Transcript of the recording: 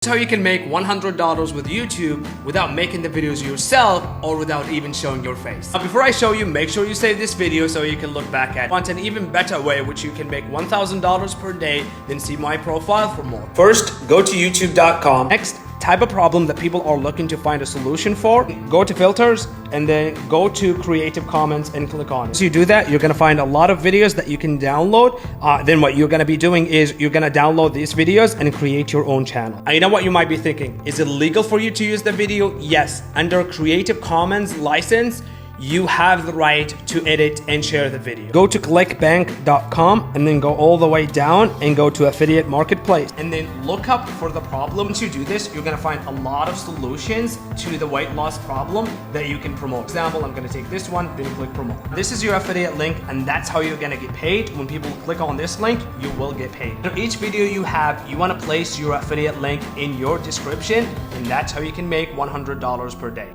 How you can make $100 with YouTube without making the videos yourself or without even showing your face. Now before I show you, make sure you save this video so you can look back at it. Want an even better way which you can make $1,000 per day, then see my profile for more. First, go to youtube.com. Next, type a problem that people are looking to find a solution for. Go to filters and then go to Creative Commons and click on it. So you do that, you're gonna find a lot of videos that you can download. Then what you're gonna be doing is you're gonna download these videos and create your own channel. And you know what you might be thinking, is it legal for you to use the video? Yes, under Creative Commons license, you have the right to edit and share the video. Go to clickbank.com and then go all the way down and go to affiliate marketplace and then look up for the problem. Once you do this, you're gonna find a lot of solutions to the weight loss problem that you can promote. For example, I'm gonna take this one, then click promote. This is your affiliate link and that's how you're gonna get paid. When people click on this link, you will get paid. For each video you have, you wanna place your affiliate link in your description and that's how you can make $100 per day.